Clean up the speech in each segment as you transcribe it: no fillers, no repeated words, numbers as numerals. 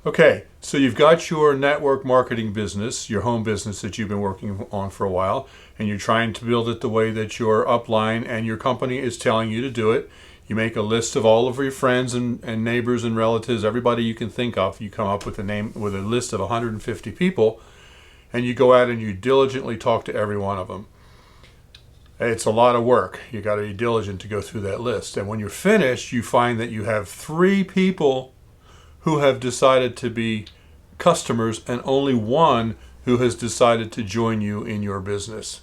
Okay, so you've got your network marketing business, your home business that you've been working on for a while, and you're trying to build it the way that your upline and your company is telling you to do it. You make a list of all of your friends and neighbors and relatives, everybody you can think of. You come up with a list of 150 people, and you go out and you diligently talk to every one of them. It's a lot of work. You got to be diligent to go through that list. And when you're finished, you find that you have three people who have decided to be customers and only one who has decided to join you in your business.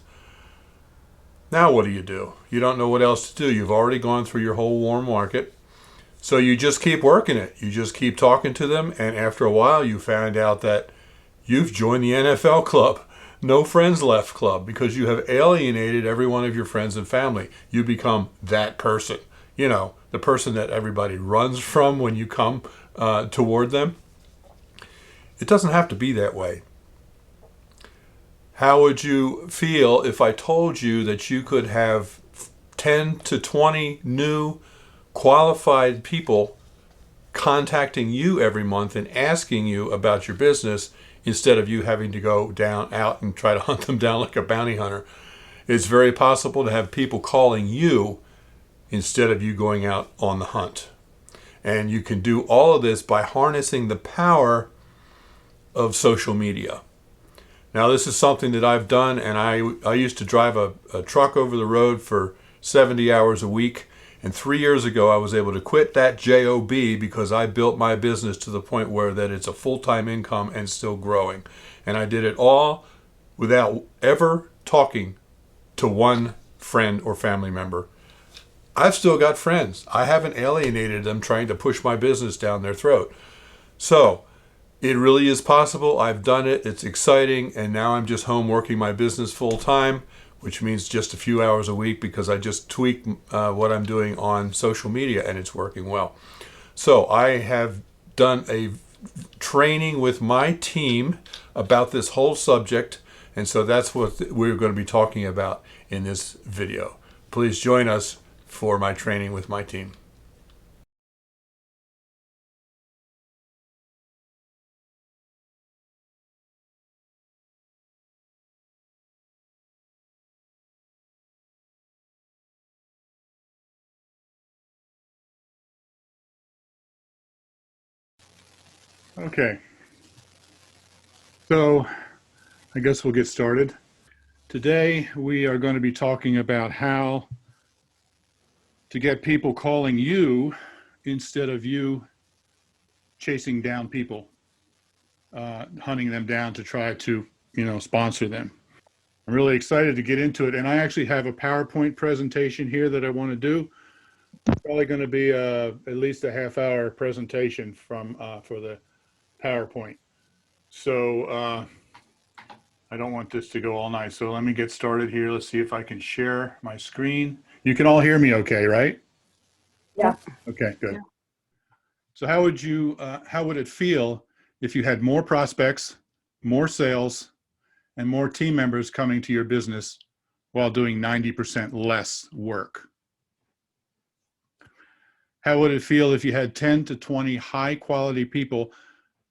Now, what do? You don't know what else to do. You've already gone through your whole warm market. So you just keep working it. You just keep talking to them. And after a while, you find out that you've joined the NFL club. No friends left club because you have alienated every one of your friends and family. You become that person. You know, the person that everybody runs from when you come toward them. It doesn't have to be that way. How would you feel if I told you that you could have 10 to 20 new qualified people contacting you every month and asking you about your business instead of you having to go out and try to hunt them down like a bounty hunter? It's very possible to have people calling you instead of you going out on the hunt. And you can do all of this by harnessing the power of social media. Now, this is something that I've done, and I used to drive a truck over the road for 70 hours a week. And 3 years ago, I was able to quit that job because I built my business to the point where that it's a full-time income and still growing. And I did it all without ever talking to one friend or family member. I've still got friends. I haven't alienated them trying to push my business down their throat. So it really is possible. I've done it. It's exciting. And now I'm just home working my business full time, which means just a few hours a week because I just tweak what I'm doing on social media and it's working well. So I have done a training with my team about this whole subject. And so that's what we're going to be talking about in this video. Please join us for my training with my team. Okay, so I guess we'll get started. Today we are going to be talking about how to get people calling you instead of you chasing down people, hunting them down to try to, sponsor them. I'm really excited to get into it. And I actually have a PowerPoint presentation here that I want to do. It's probably going to be at least a half-hour presentation for the PowerPoint. So I don't want this to go all night. So let me get started here. Let's see if I can share my screen. You can all hear me okay, right? Yeah. Okay, good. So how would it feel if you had more prospects, more sales, and more team members coming to your business while doing 90% less work? How would it feel if you had 10 to 20 high quality people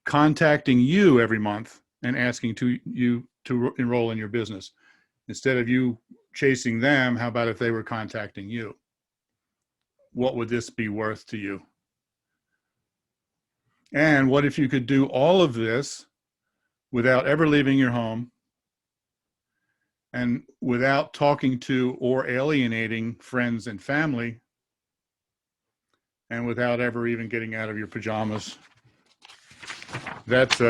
contacting you every month and asking you to enroll in your business? Instead of you chasing them, how about if they were contacting you? What would this be worth to you? And what if you could do all of this without ever leaving your home and without talking to or alienating friends and family and without ever even getting out of your pajamas? That's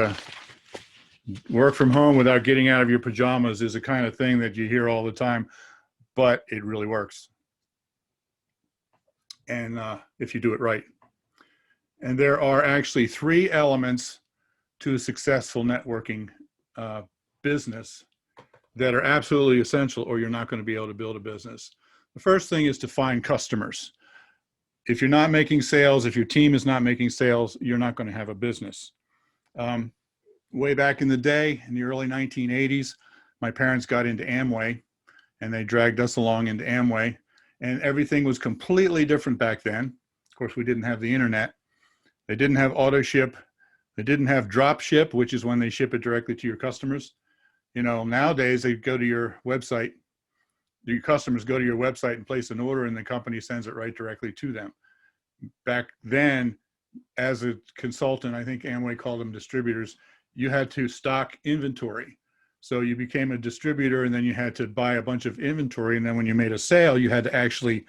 work from home without getting out of your pajamas is a kind of thing that you hear all the time, but it really works. And if you do it right. And there are actually 3 elements to a successful networking business that are absolutely essential, or you're not going to be able to build a business. The first thing is to find customers. If you're not making sales, if your team is not making sales, you're not going to have a business. Way back in the day, in the early 1980s, my parents got into Amway, and they dragged us along into Amway, and everything was completely different back then. Of course, we didn't have the internet. They didn't have auto ship. They didn't have drop ship, which is when they ship it directly to your customers. You know, nowadays they go to your website, your customers go to your website and place an order, and the company sends it right directly to them. Back then, as a consultant, I think Amway called them distributors, you had to stock inventory. So you became a distributor, and then you had to buy a bunch of inventory. And then when you made a sale, you had to actually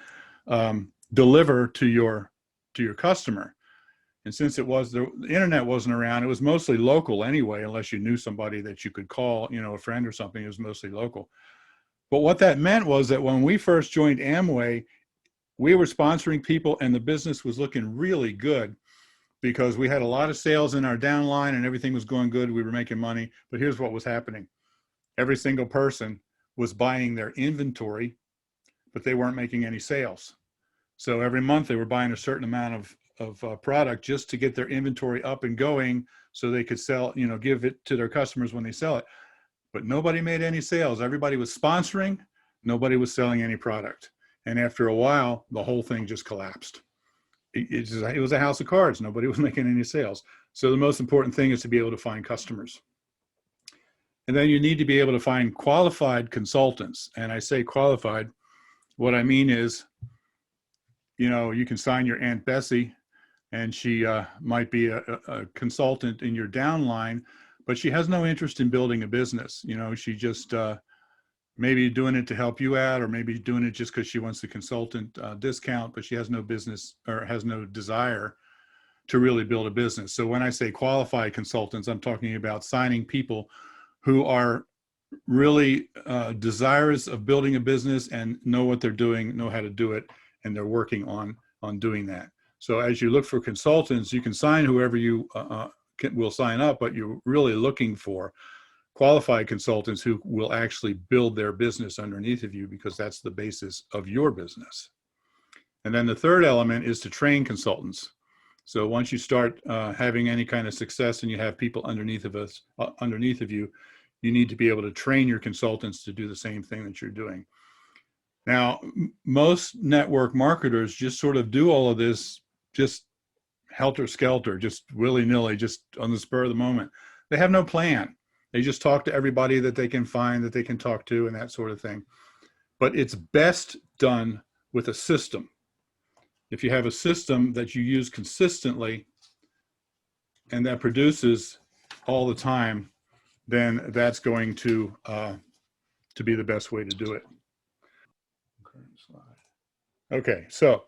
deliver to your customer. And since it was the internet wasn't around, it was mostly local anyway, unless you knew somebody that you could call, you know, a friend or something. It was mostly local. But what that meant was that when we first joined Amway, we were sponsoring people, and the business was looking really good because we had a lot of sales in our downline and everything was going good. We were making money. But here's what was happening. Every single person was buying their inventory, but they weren't making any sales. So every month they were buying a certain amount of product just to get their inventory up and going so they could sell, you know, give it to their customers when they sell it. But nobody made any sales. Everybody was sponsoring. Nobody was selling any product. And after a while, the whole thing just collapsed. It was a house of cards. Nobody was making any sales. So the most important thing is to be able to find customers. And then you need to be able to find qualified consultants. And I say qualified, what I mean is, you know, you can sign your Aunt Bessie, and she might be a consultant in your downline, but she has no interest in building a business. You know, she just maybe doing it to help you out, or maybe doing it just because she wants the consultant discount, but she has no business or has no desire to really build a business. So when I say qualified consultants, I'm talking about signing people who are really desirous of building a business and know what they're doing, know how to do it, and they're working on doing that. So as you look for consultants, you can sign whoever you will sign up, but you're really looking for qualified consultants who will actually build their business underneath of you, because that's the basis of your business. And then the third element is to train consultants. So once you start having any kind of success and you have people underneath of you, you need to be able to train your consultants to do the same thing that you're doing. Now, most network marketers just sort of do all of this just helter-skelter, just willy-nilly, just on the spur of the moment. They have no plan. They just talk to everybody that they can find, that they can talk to, and that sort of thing. But it's best done with a system. If you have a system that you use consistently and that produces all the time, then that's going to be the best way to do it. Okay, so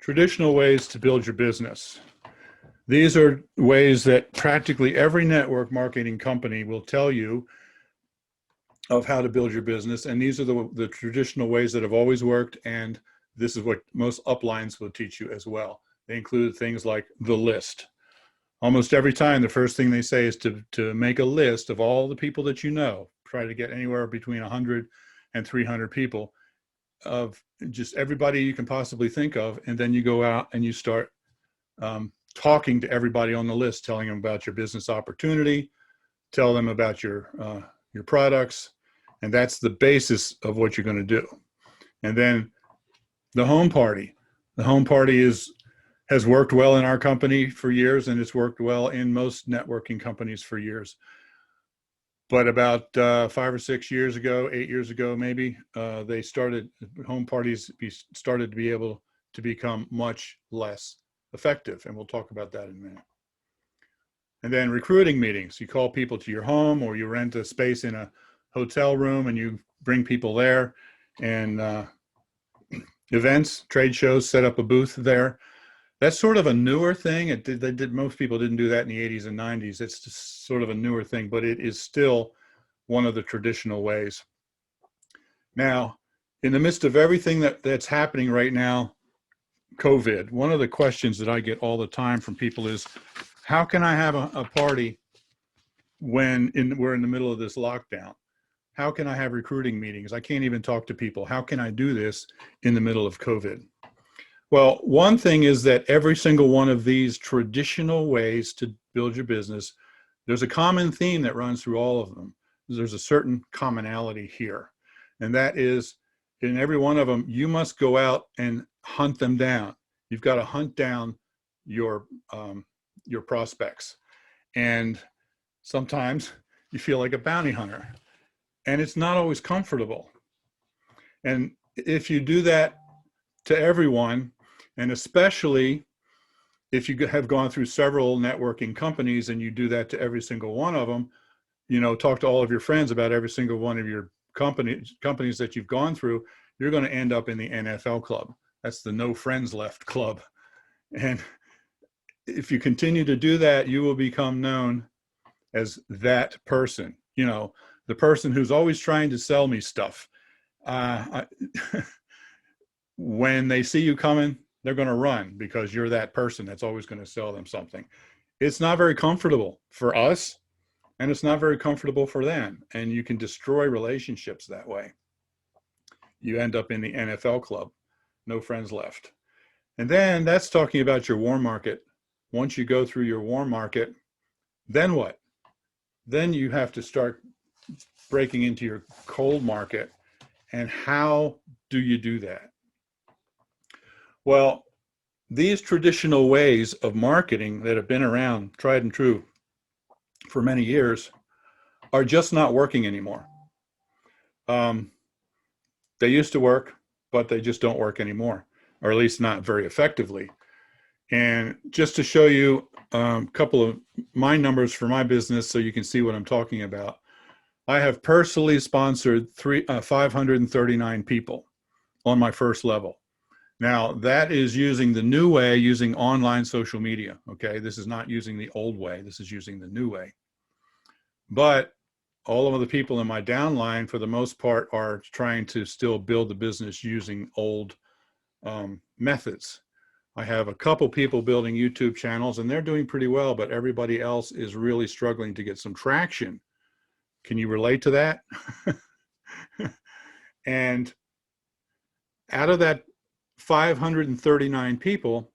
traditional ways to build your business. These are ways that practically every network marketing company will tell you of how to build your business. And these are the traditional ways that have always worked. And this is what most uplines will teach you as well. They include things like the list. Almost every time, the first thing they say is to make a list of all the people that you know. Try to get anywhere between 100 and 300 people, of just everybody you can possibly think of. And then you go out and you start talking to everybody on the list, telling them about your business opportunity, tell them about your products, and that's the basis of what you're going to do. And then the home party. The home party has worked well in our company for years, and it's worked well in most networking companies for years. But about 5 or 6 years ago, 8 years ago, maybe, home parties started to be able to become much less effective. And we'll talk about that in a minute. And then recruiting meetings. You call people to your home, or you rent a space in a hotel room and you bring people there. And events, trade shows, set up a booth there. That's sort of a newer thing. Most people didn't do that in the 80s and 90s. It's just sort of a newer thing, but it is still one of the traditional ways. Now, in the midst of everything that's happening right now, COVID, one of the questions that I get all the time from people is, how can I have a party when we're in the middle of this lockdown? How can I have recruiting meetings? I can't even talk to people. How can I do this in the middle of COVID? Well, one thing is that every single one of these traditional ways to build your business, there's a common theme that runs through all of them. There's a certain commonality here. And that is, in every one of them, you must go out and hunt them down. You've got to hunt down your your prospects. And sometimes you feel like a bounty hunter, and it's not always comfortable. And if you do that to everyone, and especially if you have gone through several networking companies and you do that to every single one of them, you know, talk to all of your friends about every single one of your companies that you've gone through, you're going to end up in the NFL club. That's the no friends left club. And if you continue to do that, you will become known as that person, you know, the person who's always trying to sell me stuff. When they see you coming, they're going to run because you're that person that's always going to sell them something. It's not very comfortable for us, and it's not very comfortable for them. And you can destroy relationships that way. You end up in the NFL club, no friends left. And then that's talking about your warm market. Once you go through your warm market, then what? Then you have to start breaking into your cold market. And how do you do that? Well, these traditional ways of marketing that have been around, tried and true, for many years, are just not working anymore. They used to work, but they just don't work anymore, or at least not very effectively. And just to show you a couple of my numbers for my business so you can see what I'm talking about, I have personally sponsored 539 people on my first level. Now, that is using the new way, using online social media, okay? This is not using the old way. This is using the new way. But all of the people in my downline, for the most part, are trying to still build the business using old methods. I have a couple people building YouTube channels, and they're doing pretty well, but everybody else is really struggling to get some traction. Can you relate to that? And out of that 539 people,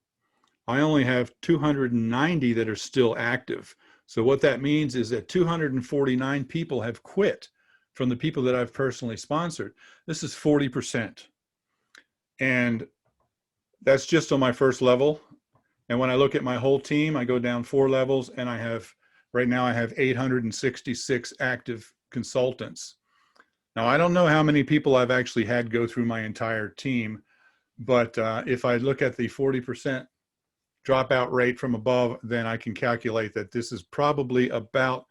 I only have 290 that are still active. So what that means is that 249 people have quit from the people that I've personally sponsored. This is 40%. And that's just on my first level. And when I look at my whole team, I go down 4 levels, and right now I have 866 active consultants. Now, I don't know how many people I've actually had go through my entire team, but if I look at the 40% dropout rate from above, then I can calculate that this is probably about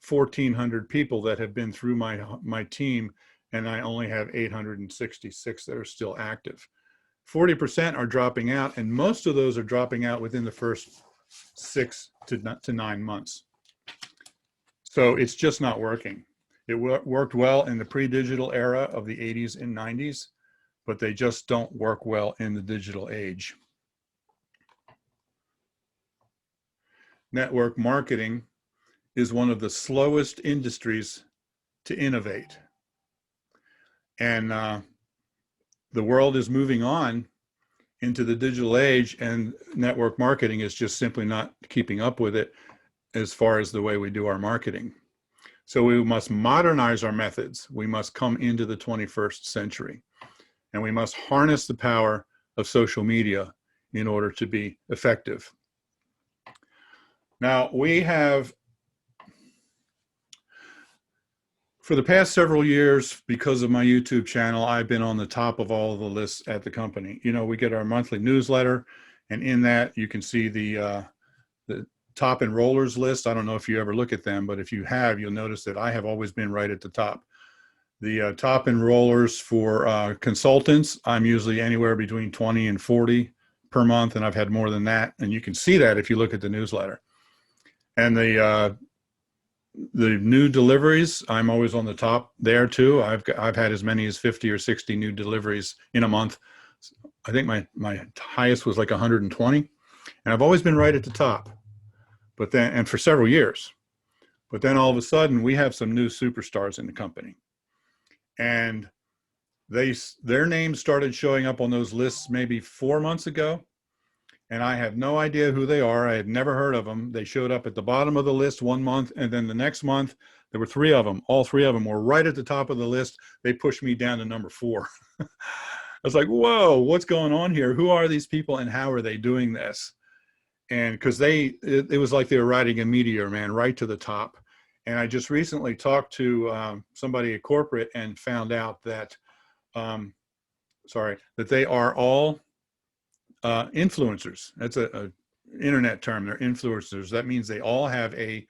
1,400 people that have been through my team, and I only have 866 that are still active. 40% are dropping out, and most of those are dropping out within the first 6 to 9 months. So it's just not working. It worked well in the pre-digital era of the 80s and 90s, but they just don't work well in the digital age. Network marketing is one of the slowest industries to innovate. And the world is moving on into the digital age, and network marketing is just simply not keeping up with it as far as the way we do our marketing. So we must modernize our methods. We must come into the 21st century, and we must harness the power of social media in order to be effective. Now, we have, for the past several years, because of my YouTube channel, I've been on the top of all of the lists at the company. You know, we get our monthly newsletter, and in that you can see the top enrollers list. I don't know if you ever look at them, but if you have, you'll notice that I have always been right at the top. The top enrollers for consultants, I'm usually anywhere between 20 and 40 per month, and I've had more than that. And you can see that if you look at the newsletter. And the new deliveries, I'm always on the top there too. I've had as many as 50 or 60 new deliveries in a month. I think my highest was like 120, and I've always been right at the top. But then, and for several years, but then all of a sudden we have some new superstars in the company, and their names started showing up on those lists maybe 4 months ago. And I have no idea who they are. I had never heard of them. They showed up at the bottom of the list 1 month, and then the next month there were 3 of them. All 3 of them were right at the top of the list. They pushed me down to number 4. I was like, whoa, what's going on here? Who are these people, and how are they doing this? and because it was like they were riding a meteor, man, right to the top. And I just recently talked to somebody at corporate and found out that, that they are all influencers. That's a internet term. They're influencers. That means they all have a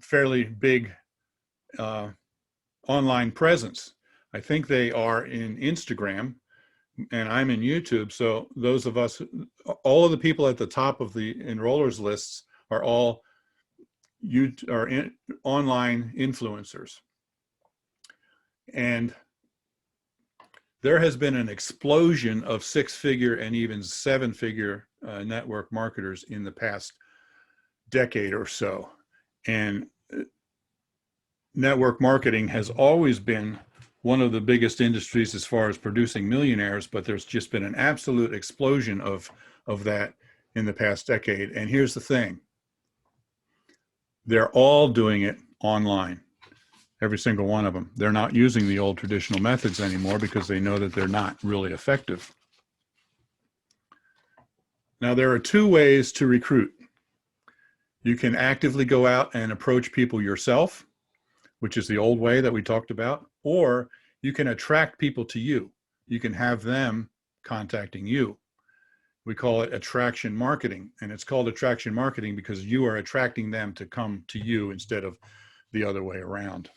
fairly big online presence. I think they are in Instagram, and I'm in YouTube. So those of us, all of the people at the top of the enrollers lists are all online influencers. And there has been an explosion of 6-figure and even 7-figure network marketers in the past decade or so. And network marketing has always been one of the biggest industries as far as producing millionaires, but there's just been an absolute explosion of that in the past decade. And here's the thing. They're all doing it online. Every single one of them. They're not using the old traditional methods anymore because they know that they're not really effective. Now, there are 2 ways to recruit. You can actively go out and approach people yourself, which is the old way that we talked about, or you can attract people to you. You can have them contacting you. We call it attraction marketing, and it's called attraction marketing because you are attracting them to come to you instead of the other way around.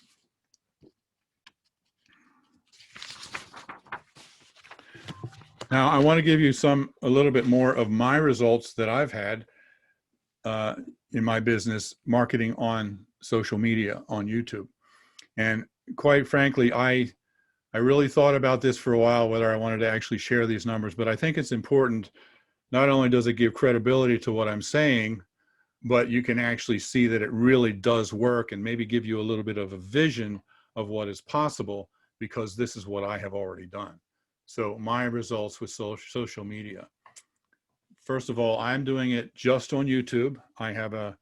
Now, I want to give you a little bit more of my results that I've had in my business marketing on social media, on YouTube. And quite frankly, I really thought about this for a while, whether I wanted to actually share these numbers, but I think it's important. Not only does it give credibility to what I'm saying, but you can actually see that it really does work and maybe give you a little bit of a vision of what is possible, because this is what I have already done. So my results with social media. First of all, I'm doing it just on YouTube. I have a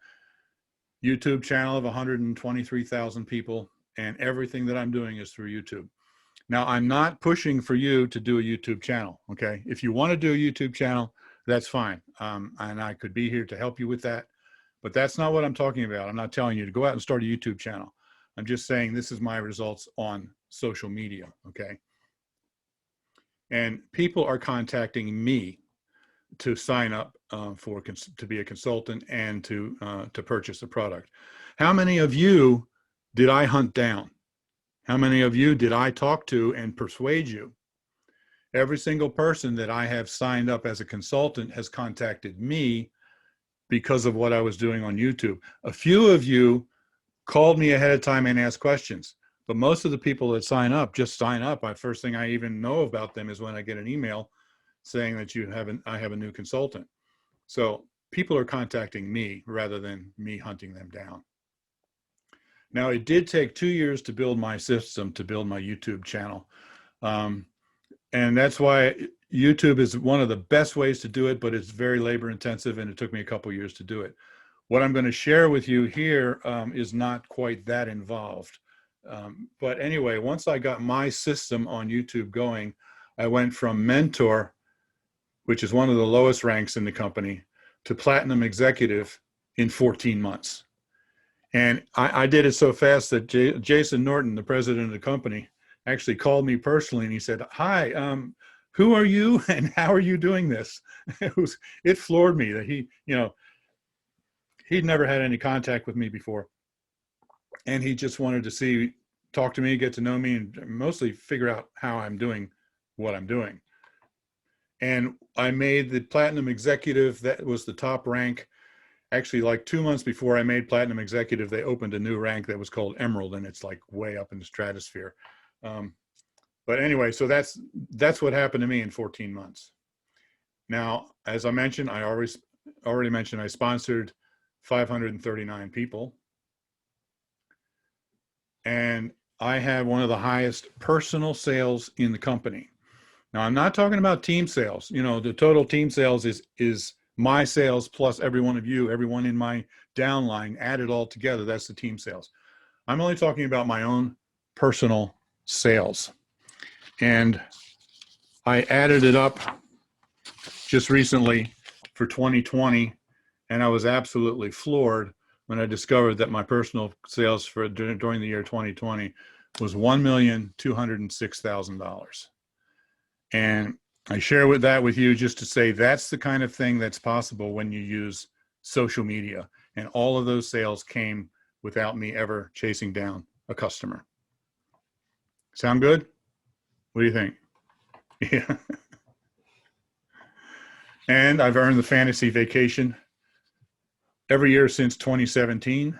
YouTube channel of 123,000 people, and everything that I'm doing is through YouTube. Now, I'm not pushing for you to do a YouTube channel, okay? If you want to do a YouTube channel, that's fine. And I could be here to help you with that, but that's not what I'm talking about. I'm not telling you to go out and start a YouTube channel. I'm just saying this is my results on social media, okay? And people are contacting me to sign up to be a consultant and to purchase a product. How many of you did I hunt down? How many of you did I talk to and persuade you? Every single person that I have signed up as a consultant has contacted me because of what I was doing on YouTube. A few of you called me ahead of time and asked questions, but most of the people that sign up just sign up. First thing I even know about them is when I get an email saying that I have a new consultant. So people are contacting me rather than me hunting them down. Now, it did take 2 years to build my system, to build my YouTube channel. And that's why YouTube is one of the best ways to do it, but it's very labor intensive, and it took me a couple years to do it. What I'm going to share with you here is not quite that involved. But anyway, once I got my system on YouTube going, I went from mentor, which is one of the lowest ranks in the company, to platinum executive in 14 months. And I did it so fast that Jason Norton, the president of the company, actually called me personally, and he said, "Hi, who are you and how are you doing this?" It floored me that he'd never had any contact with me before. And he just wanted to talk to me, get to know me, and mostly figure out how I'm doing what I'm doing. And I made the platinum executive. That was the top rank. Actually, like 2 months before I made platinum executive, they opened a new rank that was called emerald, and it's like way up in the stratosphere. But anyway, so that's what happened to me in 14 months. Now, as I mentioned, I already mentioned I sponsored 539 people. And I have one of the highest personal sales in the company. Now, I'm not talking about team sales. The total team sales is my sales plus every one of you, everyone in my downline, added all together. That's the team sales. I'm only talking about my own personal sales. And I added it up just recently for 2020, and I was absolutely floored when I discovered that my personal sales for during the year 2020 was $1,206,000. And I share that with you just to say that's the kind of thing that's possible when you use social media. And all of those sales came without me ever chasing down a customer. Sound good? What do you think? Yeah. And I've earned the fantasy vacation every year since 2017.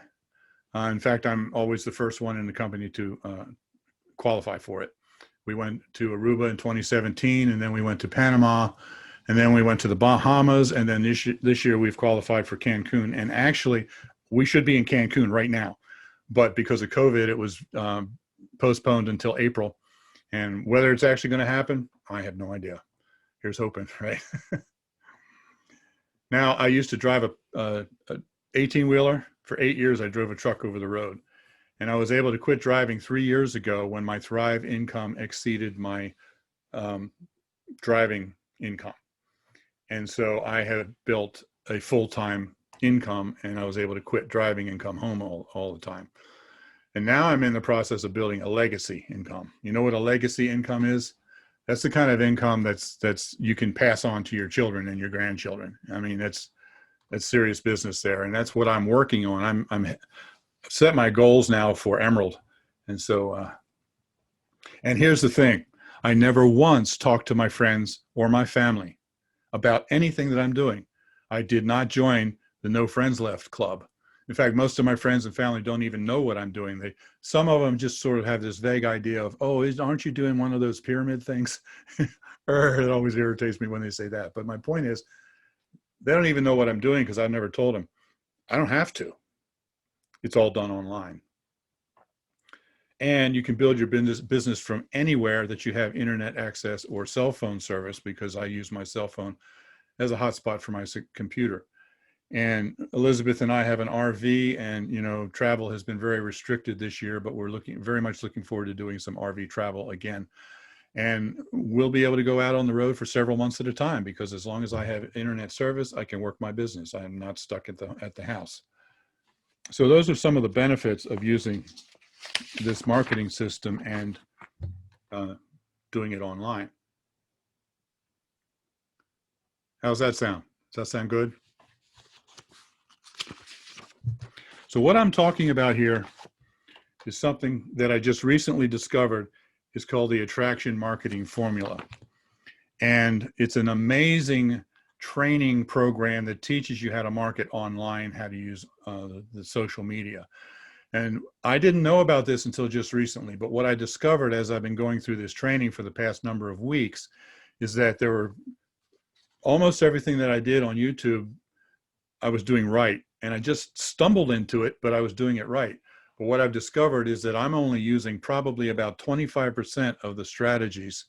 In fact, I'm always the first one in the company to qualify for it. We went to Aruba in 2017, and then we went to Panama, and then we went to the Bahamas, and then this year we've qualified for Cancun. And actually, we should be in Cancun right now, but because of COVID, it was postponed until April. And whether it's actually going to happen, I have no idea. Here's hoping, right? Now, I used to drive a 18-wheeler. For 8 years, I drove a truck over the road. And I was able to quit driving 3 years ago when my Thrive income exceeded my driving income. And so I had built a full-time income, and I was able to quit driving and come home all the time. And now I'm in the process of building a legacy income. You know what a legacy income is? That's the kind of income that's you can pass on to your children and your grandchildren. I mean, that's serious business there, and that's what I'm working on. I've set my goals now for Emerald, and so and here's the thing: I never once talked to my friends or my family about anything that I'm doing. I did not join the No Friends Left club. In fact, most of my friends and family don't even know what I'm doing. Some of them just sort of have this vague idea of, oh, aren't you doing one of those pyramid things? It always irritates me when they say that. But my point is, they don't even know what I'm doing because I've never told them. I don't have to. It's all done online. And you can build your business from anywhere that you have internet access or cell phone service, because I use my cell phone as a hotspot for my computer. And Elizabeth and I have an RV, and travel has been very restricted this year, but we're very much looking forward to doing some RV travel again. And we'll be able to go out on the road for several months at a time, because as long as I have internet service, I can work my business. I am not stuck at the house. So those are some of the benefits of using this marketing system and doing it online. How's that sound? Does that sound good? So what I'm talking about here is something that I just recently discovered. Is called the attraction marketing formula. And it's an amazing training program that teaches you how to market online, how to use the social media. And I didn't know about this until just recently, but what I discovered as I've been going through this training for the past number of weeks is that there were almost everything that I did on YouTube, I was doing right. And I just stumbled into it, but I was doing it right. But what I've discovered is that I'm only using probably about 25% of the strategies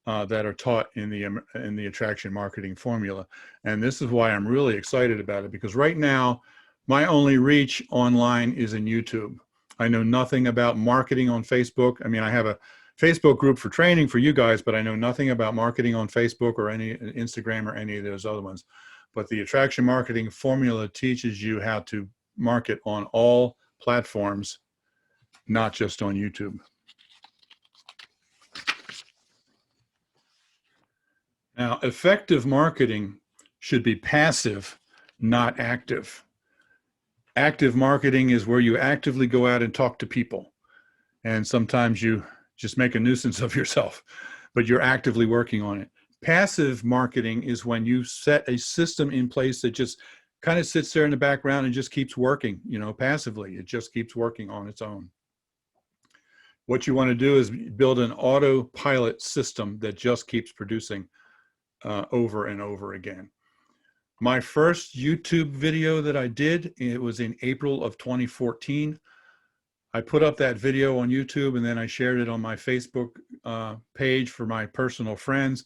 that are taught in the attraction marketing formula. And this is why I'm really excited about it, because right now, my only reach online is in YouTube. I know nothing about marketing on Facebook. I mean, I have a Facebook group for training for you guys, but I know nothing about marketing on Facebook or any Instagram or any of those other ones. But the attraction marketing formula teaches you how to market on all platforms, not just on YouTube. Now, effective marketing should be passive, not active. Active marketing is where you actively go out and talk to people. And sometimes you just make a nuisance of yourself, but you're actively working on it. Passive marketing is when you set a system in place that just kind of sits there in the background and just keeps working, passively. It just keeps working on its own. What you want to do is build an autopilot system that just keeps producing over and over again. My first YouTube video that I did, it was in April of 2014. I put up that video on YouTube, and then I shared it on my Facebook page for my personal friends.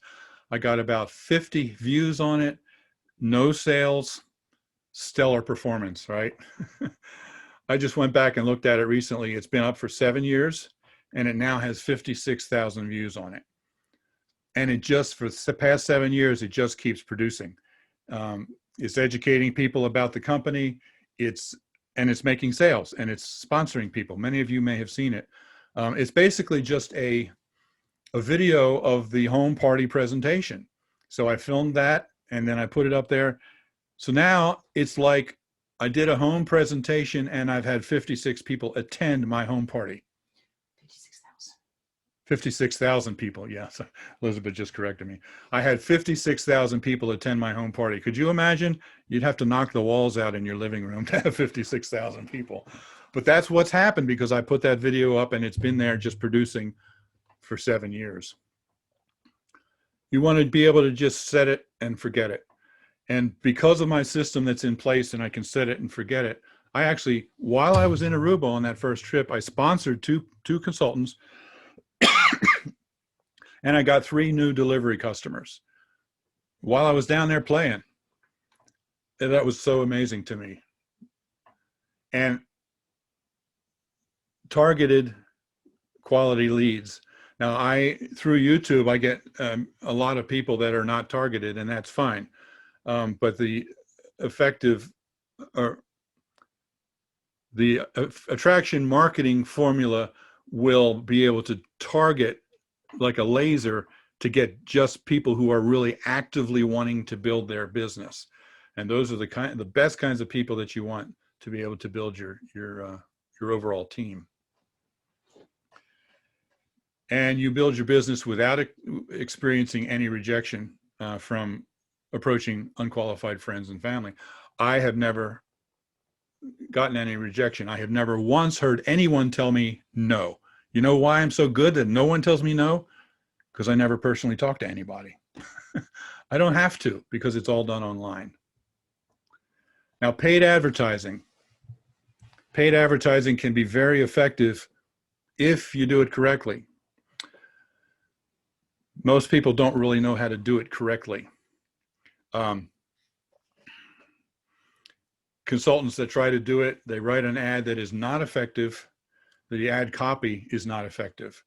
I got about 50 views on it, no sales, stellar performance, right? I just went back and looked at it recently. It's been up for 7 years, and it now has 56,000 views on it. And it just, for the past 7 years, it just keeps producing. It's educating people about the company. It's making sales, and it's sponsoring people. Many of you may have seen it. It's basically just a video of the home party presentation. So I filmed that and then I put it up there. So now it's like I did a home presentation and I've had 56 people attend my home party. 56,000 people. Yeah. So Elizabeth just corrected me. I had 56,000 people attend my home party. Could you imagine? You'd have to knock the walls out in your living room to have 56,000 people. But that's what's happened because I put that video up and it's been there just producing for 7 years. You want to be able to just set it and forget it. And because of my system that's in place and I can set it and forget it, I actually, while I was in Aruba on that first trip, I sponsored two consultants and I got 3 new delivery customers while I was down there playing. And that was so amazing to me. And targeted quality leads. Now, through YouTube, I get a lot of people that are not targeted, and that's fine. But the effective or the attraction marketing formula will be able to target like a laser to get just people who are really actively wanting to build their business. And those are the best kinds of people that you want to be able to build your overall team. And you build your business without experiencing any rejection from approaching unqualified friends and family. I have never gotten any rejection. I have never once heard anyone tell me no. You know why I'm so good that no one tells me no? Because I never personally talk to anybody. I don't have to because it's all done online. Now, paid advertising. Paid advertising can be very effective if you do it correctly. Most people don't really know how to do it correctly. Consultants that try to do it, they write an ad that is not effective. The ad copy is not effective.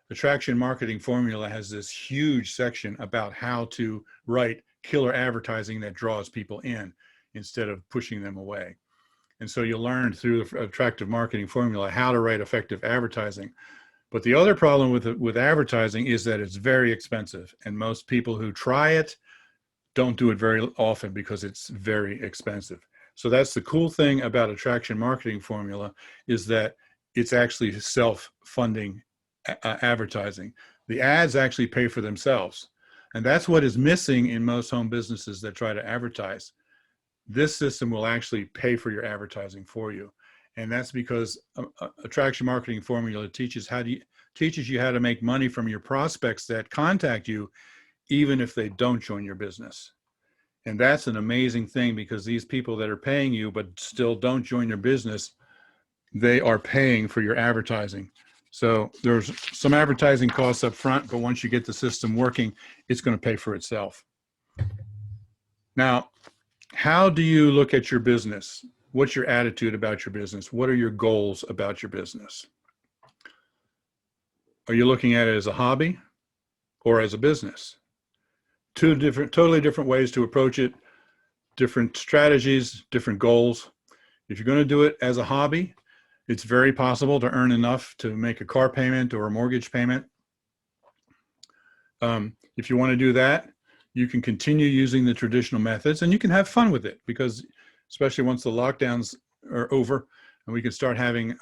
Attraction marketing formula has this huge section about how to write killer advertising that draws people in instead of pushing them away. And so you'll learn through the attractive marketing formula how to write effective advertising. But the other problem with advertising is that it's very expensive. And most people who try it don't do it very often because it's very expensive. So that's the cool thing about attraction marketing formula is that it's actually self-funding advertising. The ads actually pay for themselves. And that's what is missing in most home businesses that try to advertise. This system will actually pay for your advertising for you. And that's because attraction marketing formula teaches you how to make money from your prospects that contact you, even if they don't join your business. And that's an amazing thing because these people that are paying you but still don't join your business, they are paying for your advertising. So there's some advertising costs up front, but once you get the system working, it's going to pay for itself. Now, how do you look at your business? What's your attitude about your business? What are your goals about your business? Are you looking at it as a hobby or as a business? Totally different ways to approach it, different strategies, different goals. If you're going to do it as a hobby, it's very possible to earn enough to make a car payment or a mortgage payment. If you want to do that, you can continue using the traditional methods and you can have fun with it because especially once the lockdowns are over and we can start having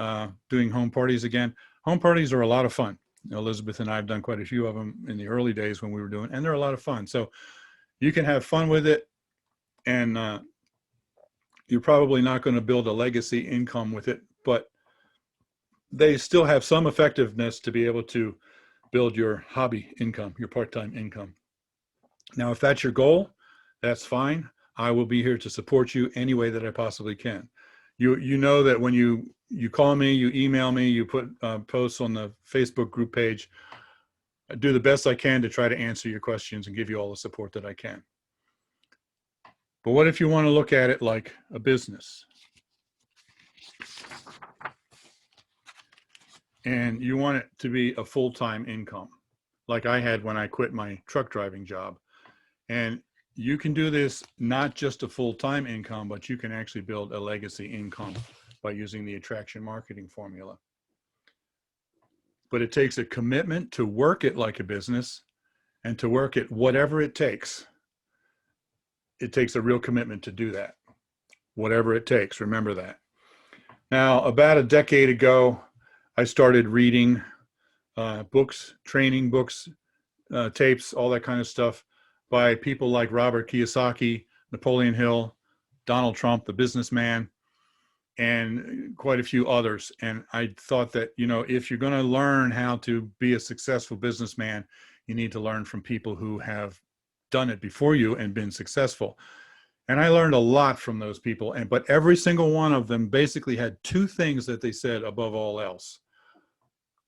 doing home parties again. Home parties are a lot of fun. Elizabeth and I have done quite a few of them in the early days when we were doing, and they're a lot of fun. So you can have fun with it, and you're probably not going to build a legacy income with it, but they still have some effectiveness to be able to build your hobby income, your part-time income. Now, if that's your goal, that's fine. I will be here to support you any way that I possibly can. You know that when you call me, you email me, you put posts on the Facebook group page, I do the best I can to try to answer your questions and give you all the support that I can. But what if you want to look at it like a business? And you want it to be a full-time income, like I had when I quit my truck driving job. And you can do this not just a full-time income, but you can actually build a legacy income by using the attraction marketing formula. But it takes a commitment to work it like a business and to work it whatever it takes. It takes a real commitment to do that. Whatever it takes, remember that. Now, about a decade ago, I started reading books, training books, tapes, all that kind of stuff by people like Robert Kiyosaki, Napoleon Hill, Donald Trump, the businessman, and quite a few others. And I thought that, you know, if you're going to learn how to be a successful businessman, you need to learn from people who have done it before you and been successful. And I learned a lot from those people. But every single one of them basically had two things that they said above all else.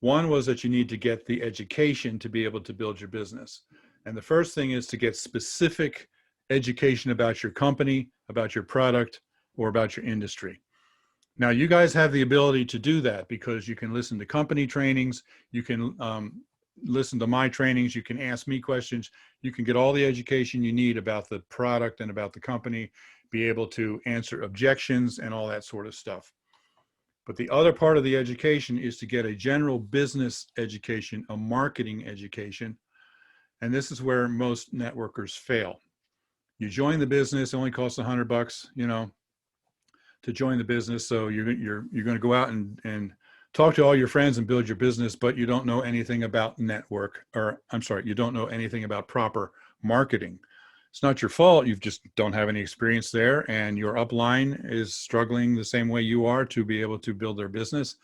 One was that you need to get the education to be able to build your business. And the first thing is to get specific education about your company, about your product, or about your industry. Now, you guys have the ability to do that because you can listen to company trainings, you can listen to my trainings, you can ask me questions, you can get all the education you need about the product and about the company, be able to answer objections and all that sort of stuff. But the other part of the education is to get a general business education, a marketing education. And this is where most networkers fail. You join the business, it only costs $100, you know, to join the business. So you're going to go out and talk to all your friends and build your business, but you don't know anything about you don't know anything about proper marketing. It's not your fault. You just don't have any experience there, and your upline is struggling the same way you are to be able to build their business.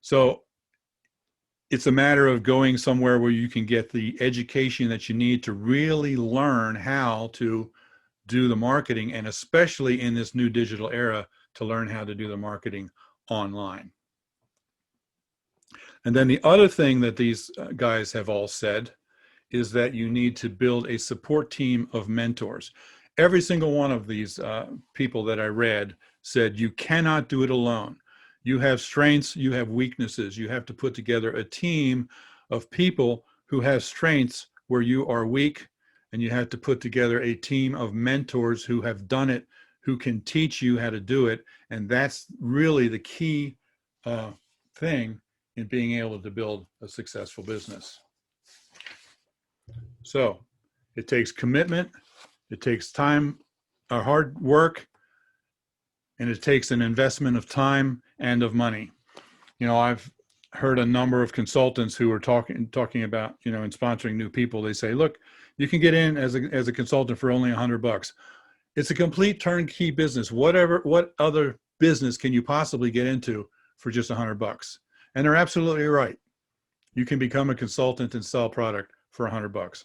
So it's a matter of going somewhere where you can get the education that you need to really learn how to do the marketing, and especially in this new digital era, to learn how to do the marketing online. And then the other thing that these guys have all said is that you need to build a support team of mentors. Every single one of these people that I read said you cannot do it alone. You have strengths, you have weaknesses. You have to put together a team of people who have strengths where you are weak, and you have to put together a team of mentors who have done it, who can teach you how to do it. And that's really the key thing in being able to build a successful business. So it takes commitment, it takes time, hard work, and it takes an investment of time and of money. You know, I've heard a number of consultants who are talking about, you know, in sponsoring new people. They say, look, you can get in as a consultant for only $100. It's a complete turnkey business. What other business can you possibly get into for just $100? And they're absolutely right. You can become a consultant and sell product for $100,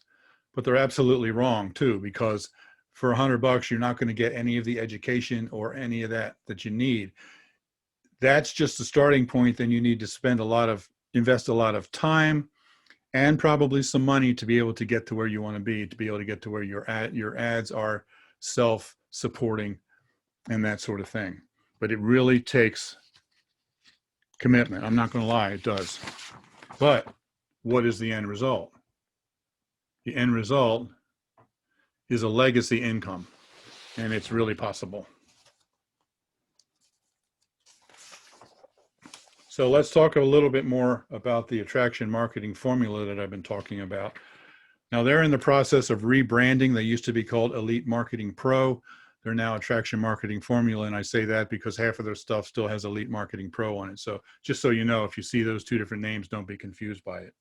but they're absolutely wrong too, because for $100, you're not going to get any of the education or any of that you need. That's just the starting point. Then you need to invest a lot of time and probably some money to be able to get to where you want to be able to get to where your ads are self-supporting and that sort of thing. But it really takes commitment. I'm not going to lie, it does. But what is the end result? The end result is a legacy income, and it's really possible. So let's talk a little bit more about the attraction marketing formula that I've been talking about. Now, they're in the process of rebranding. They used to be called Elite Marketing Pro. They're now Attraction Marketing Formula, and I say that because half of their stuff still has Elite Marketing Pro on it. So just so you know, if you see those two different names, don't be confused by it.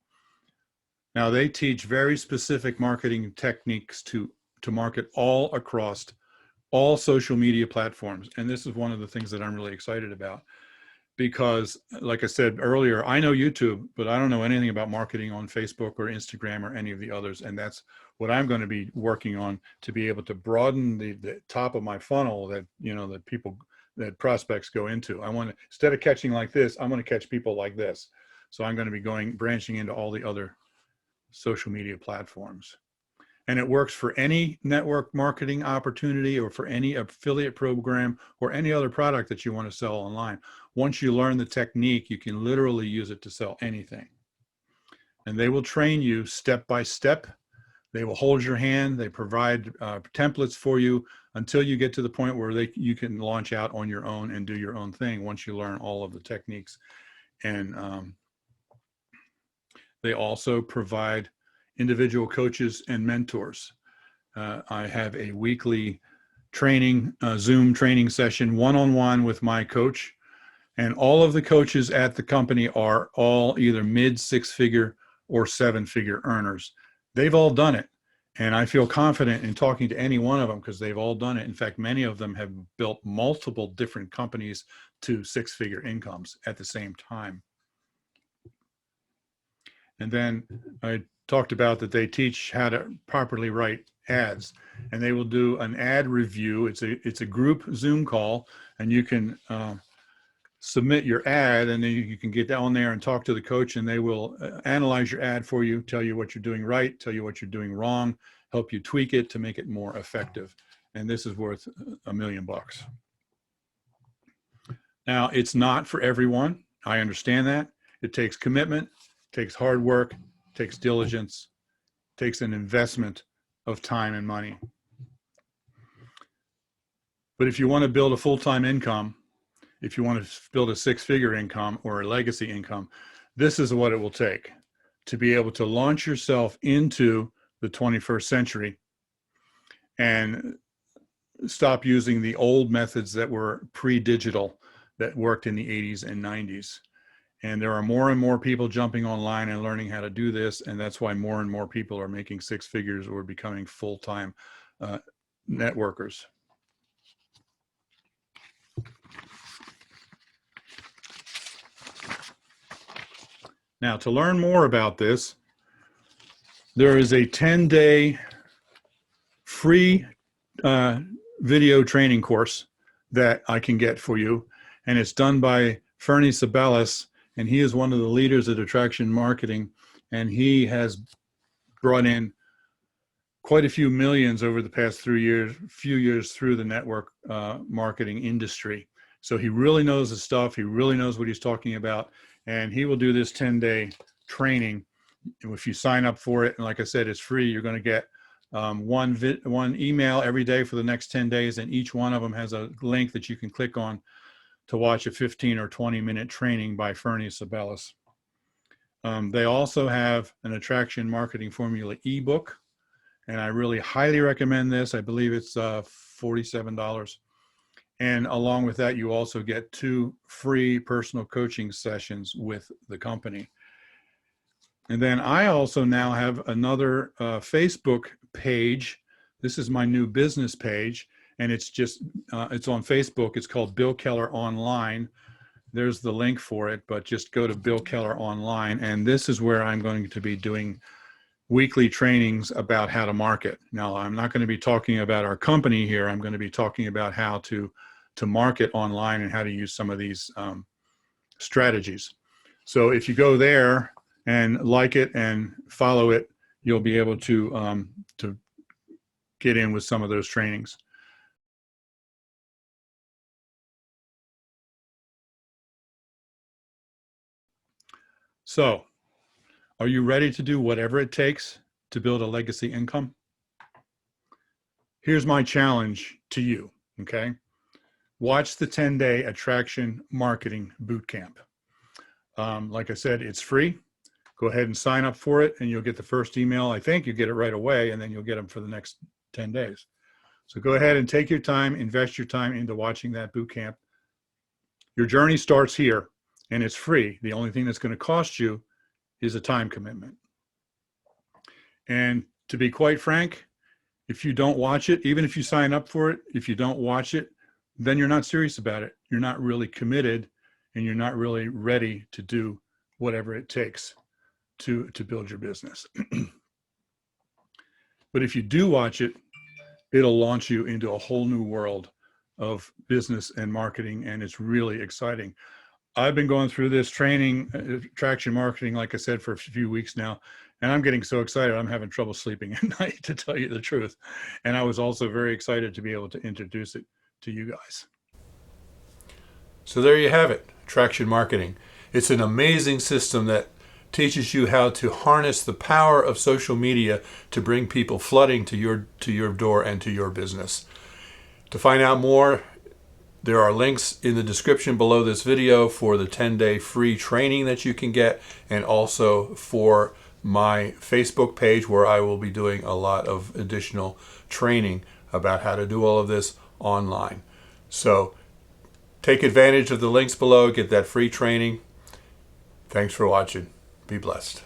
Now, they teach very specific marketing techniques to market all across all social media platforms. And this is one of the things that I'm really excited about, because like I said earlier, I know YouTube, but I don't know anything about marketing on Facebook or Instagram or any of the others. And that's what I'm going to be working on, to be able to broaden the top of my funnel that, you know, that prospects go into. I want to, instead of catching like this, I'm going to catch people like this. So I'm going to be branching into all the other social media platforms. And it works for any network marketing opportunity or for any affiliate program or any other product that you want to sell online. Once you learn the technique, you can literally use it to sell anything. And they will train you step by step. They will hold your hand. They provide templates for you until you get to the point where you can launch out on your own and do your own thing once you learn all of the techniques. And they also provide individual coaches and mentors. I have a weekly Zoom training session, one-on-one with my coach. And all of the coaches at the company are all either mid six-figure or seven-figure earners. They've all done it. And I feel confident in talking to any one of them because they've all done it. In fact, many of them have built multiple different companies to six-figure incomes at the same time. And then I talked about that they teach how to properly write ads, and they will do an ad review. It's a group Zoom call, and you can submit your ad, and then you can get down there and talk to the coach, and they will analyze your ad for you, tell you what you're doing right, tell you what you're doing wrong, help you tweak it to make it more effective. And this is worth $1 million. Now, it's not for everyone. I understand that. It takes commitment, takes hard work, takes diligence, takes an investment of time and money. But if you want to build a full-time income, if you want to build a six-figure income or a legacy income, this is what it will take to be able to launch yourself into the 21st century and stop using the old methods that were pre-digital that worked in the 80s and 90s. And there are more and more people jumping online and learning how to do this. And that's why more and more people are making six figures or becoming full-time networkers. Now, to learn more about this, there is a 10-day free video training course that I can get for you. And it's done by Fernie Sabellis, and he is one of the leaders at Attraction Marketing. And he has brought in quite a few millions over the past few years through the network marketing industry. So he really knows the stuff. He really knows what he's talking about. And he will do this 10-day training. If you sign up for it, and like I said, it's free, you're going to get one email every day for the next 10 days. And each one of them has a link that you can click on to watch a 15 or 20-minute training by Fernie Sabellis. They also have an Attraction Marketing Formula ebook, and I really highly recommend this. I believe it's $47. And along with that, you also get 2 free personal coaching sessions with the company. And then I also now have another Facebook page. This is my new business page, and it's on Facebook. It's called Bill Keller Online. There's the link for it, but just go to Bill Keller Online. And this is where I'm going to be doing weekly trainings about how to market. Now, I'm not going to be talking about our company here. I'm going to be talking about how to market online and how to use some of these strategies. So if you go there and like it and follow it, you'll be able to get in with some of those trainings. So, are you ready to do whatever it takes to build a legacy income? Here's my challenge to you, okay? Watch the 10-day Attraction Marketing Bootcamp. Like I said, it's free. Go ahead and sign up for it, and you'll get the first email. I think you get it right away, and then you'll get them for the next 10 days. So go ahead and take your time, invest your time into watching that bootcamp. Your journey starts here, and it's free. The only thing that's going to cost you is a time commitment. And to be quite frank, if you don't watch it, even if you sign up for it, if you don't watch it, then you're not serious about it. You're not really committed, and you're not really ready to do whatever it takes to build your business. But if you do watch it, it'll launch you into a whole new world of business and marketing, and it's really exciting. I've been going through this training, Attraction Marketing, like I said, for a few weeks now, and I'm getting so excited I'm having trouble sleeping at night, to tell you the truth. And I was also very excited to be able to introduce it to you guys. So there you have it, Attraction Marketing. It's an amazing system that teaches you how to harness the power of social media to bring people flooding to your door and to your business. To find out more, there are links in the description below this video for the 10-day free training that you can get, and also for my Facebook page where I will be doing a lot of additional training about how to do all of this online. So take advantage of the links below, get that free training. Thanks for watching. Be blessed.